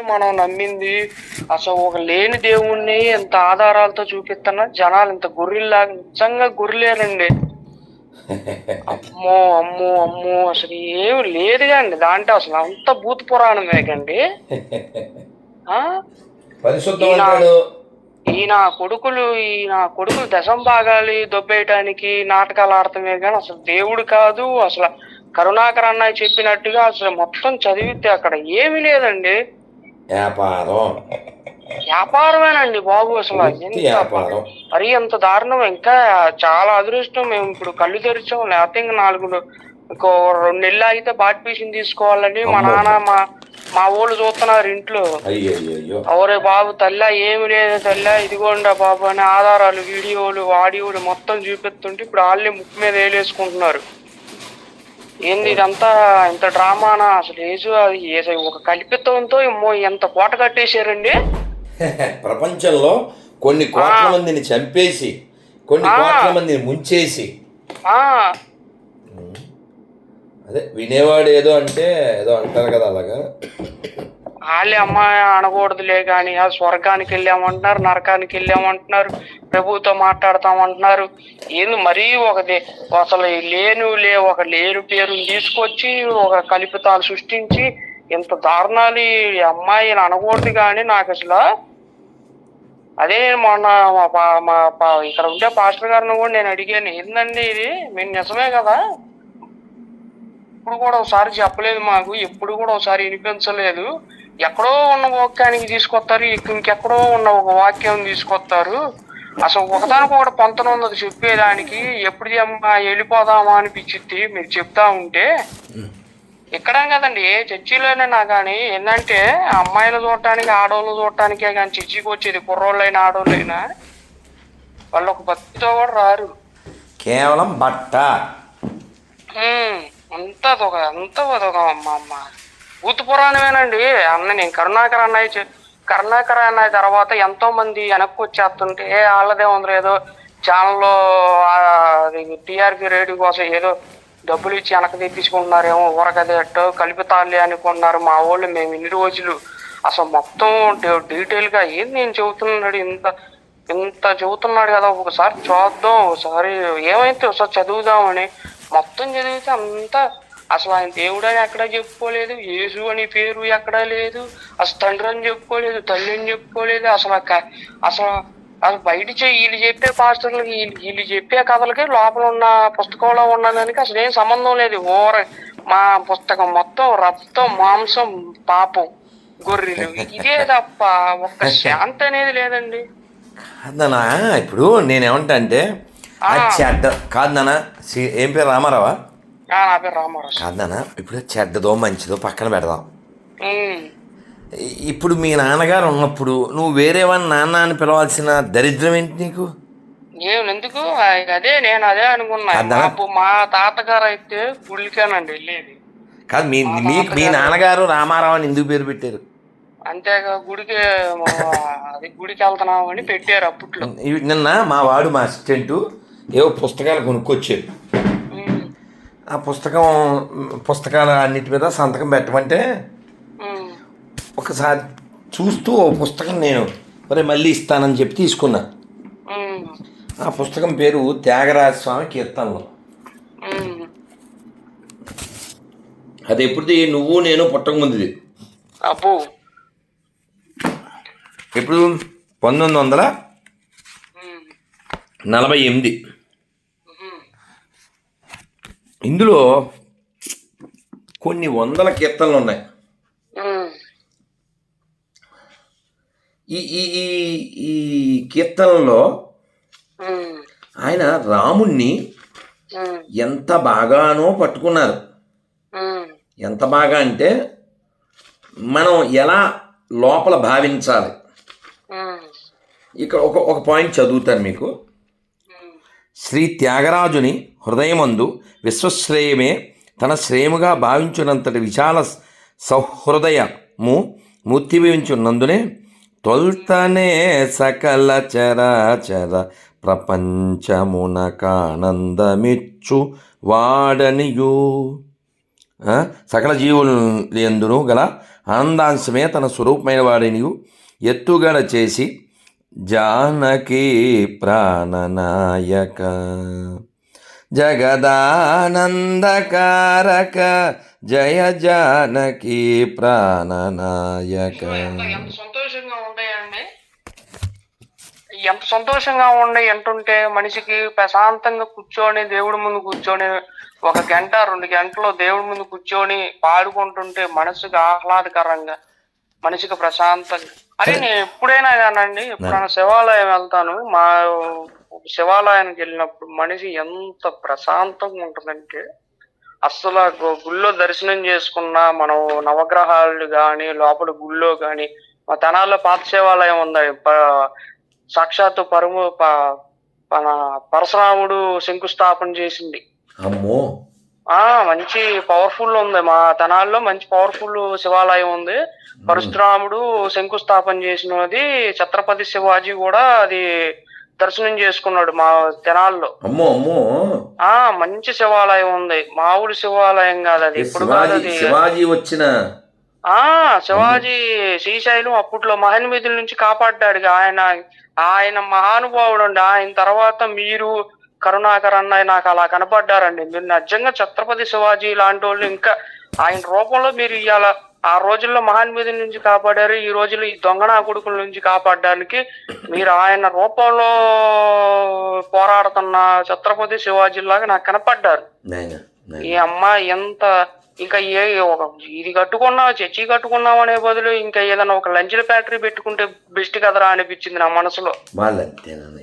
మనం నమ్మింది అసలు ఒక లేని దేవుణ్ణి ఎంత ఆధారాలతో చూపిస్తున్నా జనాలు ఇంత గొర్రెల్లాగా నిజంగా గొర్రెలేరండి. అమ్మో అమ్మో అమ్మో అసలు ఏమి లేదుగా అండి దాంట్లో అసలు అంత భూత పురాణమే కండి. పరిశుద్ధం ఈయన అంటాడు. ఈయన కొడుకులు దశం భాగాలి దొబ్బేయటానికి నాటకాలు ఆడటమే కానీ అసలు దేవుడు కాదు. అసలు కరుణాకర్ అన్నయ్య చెప్పినట్టుగా అసలు మొత్తం చదివితే అక్కడ ఏమీ లేదండి. వ్యాపారమేనండి బాబు. అసలు వ్యాపారం మరీ ఎంత దారుణం. ఇంకా చాలా అదృష్టం మేము ఇప్పుడు కళ్ళు తెరిచాం. లేకపోతే ఇంకా ఇంకో 2 నెలలు అయితే బాట్ పీసిని తీసుకోవాలని మా నాన్న మా ఊళ్ళు చూస్తున్నారు ఇంట్లో. అవరే బాబు తల్లా ఏమి లేదు తల్లా ఇదిగోండా బాబు అని ఆధారాలు వీడియోలు ఆడియోలు మొత్తం చూపిస్తుంటే ఇప్పుడు వాళ్ళే ముక్కు మీద వేలేసుకుంటున్నారు. ఏంది ఇదంతా ఇంత డ్రామానా? అసలు అది ఒక కల్పితంతో ఎంత కోట కట్టేశారండి. ప్రపంచంలో కొన్ని కోట్ల మందిని చంపేసి కొన్ని కోట్ల మందిని ముంచేసి అదే వినేవాడు ఏదో అంటారు కదా అలాగా. వాళ్ళే అమ్మాయి అనకూడదులే కానీ ఆ స్వర్గానికి వెళ్ళామంటున్నారు, నరకానికి వెళ్ళామంటున్నారు, ప్రభుతో మాట్లాడతామంటున్నారు. ఏంది మరీ అసలు ఒక లేని పేరుని తీసుకొచ్చి ఒక కల్పితాలు సృష్టించి ఎంత దారుణాలు. ఈ అమ్మాయిని అనకూడదు కానీ నాకు అసలు అదే మొన్న ఇక్కడ ఉండే పాస్టర్ గారిని కూడా నేను అడిగాను, ఏందండి ఇది మేము నిజమే కదా ఇప్పుడు కూడా ఒకసారి చెప్పలేదు మాకు, ఎప్పుడు కూడా ఒకసారి వినిపించలేదు. ఎక్కడో ఉన్న వాక్యానికి తీసుకొస్తారు, ఇంకెక్కడో ఉన్న ఒక వాక్యం తీసుకొస్తారు. అసలు ఒకదానికొకటి పొంతన ఉన్నది చెప్పేదానికి. ఎప్పుడు వెళ్ళిపోదామా అనిపించింది మీరు చెప్తా ఉంటే. ఇక్కడ కదండి ఏ చర్చిలోనైనా కానీ ఏంటంటే అమ్మాయిలు చూడటానికి ఆడవాళ్ళు చూడటానికే కానీ చర్చికి వచ్చేది కుర్రోళ్ళైనా ఆడవాళ్ళైనా వాళ్ళు ఒక భక్తితో కూడా రారు. కేవలం బట్ట అంతా ఒక భూత పురాణమేనండి. నేను కరుణాకర్ అన్నయ్య తర్వాత ఎంతో మంది వెనక్కి వచ్చేస్తుంటే వాళ్ళదే ఉంది ఏదో ఛానల్లో టీఆర్పీ రేడియో కోసం ఏదో డబ్బులు ఇచ్చి వెనక తెప్పించుకుంటున్నారేమో ఊరకదేటో కల్పితాలే అనుకున్నారు మా వాళ్ళు. మేము ఇన్ని రోజులు అసలు మొత్తం డీటెయిల్గా ఏంది నేను చెబుతున్నాడు ఇంత చెబుతున్నాడు కదా ఒకసారి చూద్దాం, ఒకసారి ఏమైతే ఒకసారి చదువుదామని మొత్తం చదివితే అంతా అసలు ఆయన దేవుడు అని ఎక్కడా చెప్పుకోలేదు, యేసు అని పేరు ఎక్కడా లేదు, అసలు తండ్రి అని చెప్పుకోలేదు, తల్లి అని చెప్పుకోలేదు. అసలు బయట వీళ్ళు చెప్పే పాస్టర్లకి వీళ్ళు చెప్పే కథలకి లోపల ఉన్న పుస్తకంలో ఉన్నదానికి అసలు ఏం సంబంధం లేదు. మా పుస్తకం మొత్తం రక్తం మాంసం పాపం గొర్రెలు ఇదే తప్ప ఒక్క శాంతి అనేది లేదండి. కాదనా ఇప్పుడు నేనేమంటా అంటే చెడ్డ కాదు నాన్న. ఏం పేరు రామారావా? నా పేరు రామారావు. కాదనా ఇప్పుడు చెడ్డదో మంచిదో పక్కన పెడదాం. ఇప్పుడు మీ నాన్నగారు ఉన్నప్పుడు నువ్వు వేరే వాడిని నాన్న అని పిలవాల్సిన దరిద్రం ఏంటి నీకు? ఎందుకు నేను అదే అనుకున్నా. మా తాతగారు అయితే గుడికేనండి వెళ్ళేది. కాదు మీ నాన్నగారు రామారావు అని ఎందుకు పేరు పెట్టారు? అంతేగా గుడికి వెళ్తున్నాం అని పెట్టారు అప్పట్లో. నిన్న మా అసిస్టెంట్ ఏవో పుస్తకాలు కొనుక్కొచ్చారు. ఆ పుస్తకాల అన్నిటి మీద సంతకం పెట్టమంటే ఒకసారి చూస్తూ ఓ పుస్తకం నేను మళ్ళీ ఇస్తానని చెప్పి తీసుకున్నా. ఆ పుస్తకం పేరు త్యాగరాజ స్వామి కీర్తనలు. అది ఎప్పుడుది? నువ్వు నేను పుట్టకముందుది. అబ్బో ఎప్పుడు? 1948. ఇందులో కొన్ని వందల కీర్తనలు ఉన్నాయి. ఈ కీర్తనలో ఆయన రాముణ్ణి ఎంత బాగానో పట్టుకున్నారు. ఎంత బాగా అంటే మనం ఎలా లోపల భావించాలి. ఇక్కడ ఒక పాయింట్ చదువుతాను మీకు. శ్రీ త్యాగరాజుని హృదయమందు విశ్వశ్రేయమే తన శ్రేయముగా భావించునంతటి విశాల సౌహృదయము మూర్తిభవించున్నందునే తొల్తనే సకల చరాచర ప్రపంచమునకానందమిచ్చు వాడనియు సకల జీవులందును గల ఆనందాంశమే తన స్వరూపమైన వాడిని ఎత్తుగడ చేసి జానకి ప్రాణనాయక జగదానందకారక జయ జానకి ప్రాణనాయక. ఎంత సంతోషంగా ఉంటాయండి, ఎంత సంతోషంగా ఉండే అంటుంటే మనిషికి ప్రశాంతంగా కూర్చొని దేవుడి ముందు కూర్చొని 1 గంట 2 గంటలు దేవుడి ముందు కూర్చొని పాడుకుంటుంటే మనసుకు ఆహ్లాదకరంగా, మనిషికి ప్రశాంతంగా. అరే నేను ఎప్పుడైనా కానండి, ఎప్పుడైనా శివాలయం వెళ్తాను, మా శివాలయానికి వెళ్ళినప్పుడు మనిషి ఎంత ప్రశాంతంగా ఉంటుందంటే, అస్సలు గుళ్ళో దర్శనం చేసుకున్న మనం నవగ్రహాలు కానీ లోపల గుళ్ళో కానీ, మా తెనాల్లో పాత శివాలయం ఉంది, సాక్షాత్తు మన పరశురాముడు శంకుస్థాపన చేసింది. అమ్మో, మంచి పవర్ఫుల్ ఉంది, మా తెనాల్లో మంచి పవర్ఫుల్ శివాలయం ఉంది. పరశురాముడు శంకుస్థాపన చేసినది, ఛత్రపతి శివాజీ కూడా అది దర్శనం చేసుకున్నాడు మా తెనాల్లో. అమ్మో అమ్మో, మంచి శివాలయం ఉంది, మామూలు శివాలయం కాదు అది. ఇప్పుడు కాదు అది, శివాజీ వచ్చిన శివాజీ శ్రీశైలం అప్పట్లో మహన్మీదుల నుంచి కాపాడ్డాడు ఆయన మహానుభావుడు అండి. ఆయన తర్వాత మీరు కరుణాకర్ అన్నయ్య నాకు అలా కనపడ్డారండి. మీరు నిజంగా ఛత్రపతి శివాజీ లాంటి వాళ్ళు ఇంకా ఆయన రూపంలో మీరు ఇవాళ ఆ రోజుల్లో మహాన్మీదుల నుంచి కాపాడారు, ఈ రోజుల్లో ఈ దొంగనా కొడుకుల నుంచి కాపాడడానికి మీరు ఆయన రూపంలో పోరాడుతున్న ఛత్రపతి శివాజీ లాగా నాకు కనపడ్డారు. ఈ అమ్మాయి ఎంత ఇంకా ఇది కట్టుకున్నావు, చర్చి కట్టుకున్నావు అనే బదులు ఇంకా ఏదైనా ఒక లంచుల ఫ్యాక్టరీ పెట్టుకుంటే బెస్ట్ కదరా అనిపించింది నా మనసులో.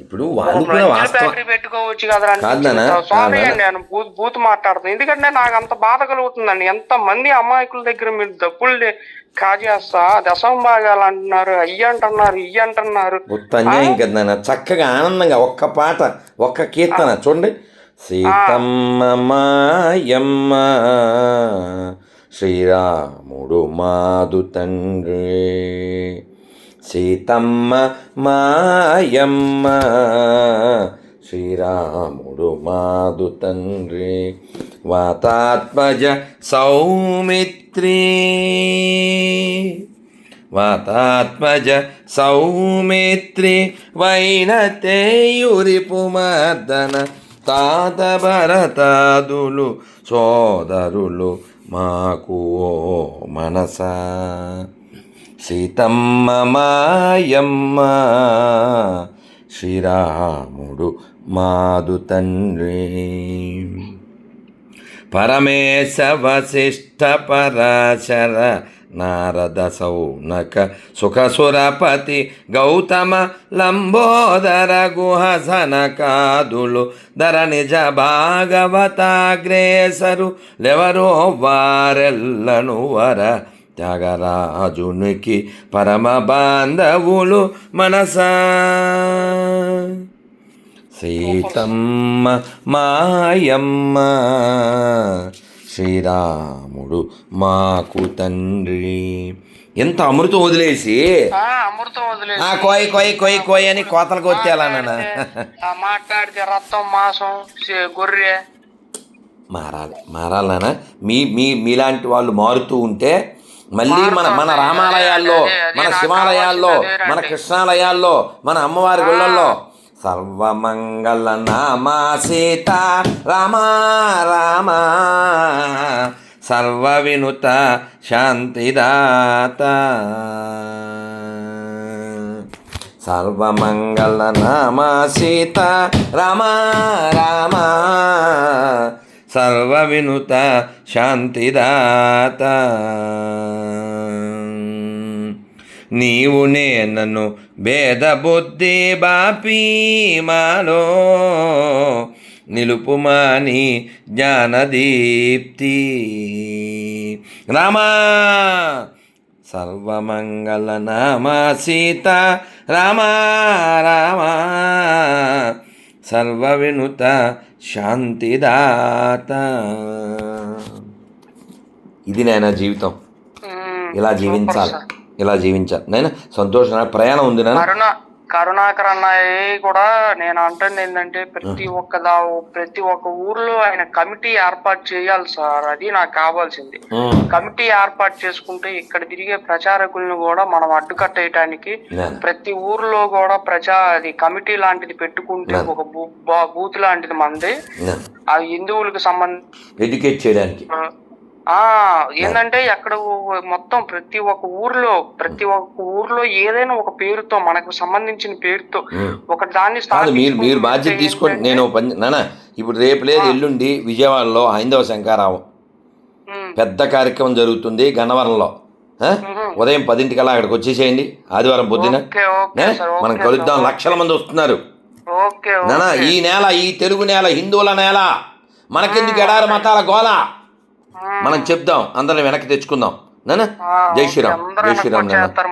ఇప్పుడు ఫ్యాక్టరీ పెట్టుకోవచ్చు కదరా అనిపించింది. సారీ అండి నేను బూత్ మాట్లాడుతాను, ఎందుకంటే నాకు అంత బాధ కలుగుతుందండి. ఎంత మంది అమాయకుల దగ్గర మీరు డబ్బులు కాజేస్తా దశంభాగాలు అంటున్నారు, అయ్యి అంటున్నారు, ఇయ్యి అంటున్నారు. చక్కగా ఆనందంగా ఒక్క పాట, ఒక్క కీర్తన చూడండి. సీతమ్మ మాయమ్మ శ్రీరాముడు మాదు తండ్రి, సీతమ్మ మాయమ్మ శ్రీరాముడు మాదు తండ్రి, వాతాత్మజ సౌమిత్రి, వాతాత్మజ సౌమిత్రి వైనతేయురిపు మర్దన, తాత భరతాదులు సోదరులు మాకు మనస, సీతమ్మ మాయమ్మ శ్రీరాముడు మాదు తండ్రి, పరమేశ వశిష్ఠ పరాశర నారద సౌనక సుఖసురపతి గౌతమ లంబోదర గుహ సనకాదులు ధర నిజ భాగవతాగ్రేసరు లెవరో వారెల్లను వర త్యాగరాజునికి పరమ బాంధవులు మనసా, సీతమ్మ మాయమ్మ శ్రీరాముడు మాకు తండ్రి. ఎంత అమృతం వదిలేసి కోయి కోయి కోయి కోయి అని కోతలకు వచ్చేయాలన్నా మాట్లాడితే రక్తం మాసం గొర్రె మారాలి నాన్న. మీలాంటి వాళ్ళు మారుతూ ఉంటే మళ్ళీ మన రామాలయాల్లో, మన శివాలయాల్లో, మన కృష్ణాలయాల్లో, మన అమ్మవారి గుళ్ళల్లో సర్వమంగళ నామా సీత రామ రామ, సర్వ వినుత శాంతిదాత, సర్వమంగళ నామా సీత రామ రామ, సర్వ వినుత శాంతిదాత, నీవు నేనను భేద బుద్ధి బాపి మాలో నిలుపుమాని జ్ఞానదీప్తి, రామా సర్వమంగళ నామా సీత రామ రామ, సర్వ వినుత శాంతిదాత. ఇది నాయన జీవితం, ఇలా జీవించాలి, ఇలా జీవించాలి నాయన. సంతోషం ప్రయాణం ఉంది నాన్న. కరుణాకర్ అన్నయ్య కూడా నేను అంటుంది ఏంటంటే ప్రతి ఒక్క ఊర్లో ఆయన కమిటీ ఏర్పాటు చేయాలి సార్. అది నాకు కావాల్సింది. కమిటీ ఏర్పాటు చేసుకుంటే ఇక్కడ తిరిగే ప్రచారకులను కూడా మనం అడ్డుకట్టేయటానికి ప్రతి ఊర్లో కూడా అది కమిటీ లాంటిది పెట్టుకుంటే ఒక బూత్ లాంటిది మంది ఆ హిందువులకు సంబంధించి ఎడ్యుకేట్ చేయడానికి ఏంటంటే అక్కడ మొత్తం ప్రతి ఒక్క ఊర్లో ఏదైనా ఒక పేరుతో మనకు సంబంధించిన పేరుతో ఒక దాన్ని మీరు బాధ్యత తీసుకోండి. నేను నానా ఇప్పుడు రేపు లేదు ఎల్లుండి విజయవాడలో హైందవ శంకారావం పెద్ద కార్యక్రమం జరుగుతుంది గన్నవరంలో. ఉదయం 10 అక్కడికి వచ్చేసేయండి. ఆదివారం పొద్దున మనం కలుద్దాం. లక్షల మంది వస్తున్నారు నానా. ఈ నేల, ఈ తెలుగు నేల హిందువుల నేల. మనకెందుకు ఎడారి మతాల గోల? మనం చెప్దాం, అందరం వెనక్కి తెచ్చుకుందాం నాన్న. జై శ్రీరామ్, జై శ్రీరామ్ నాన్న.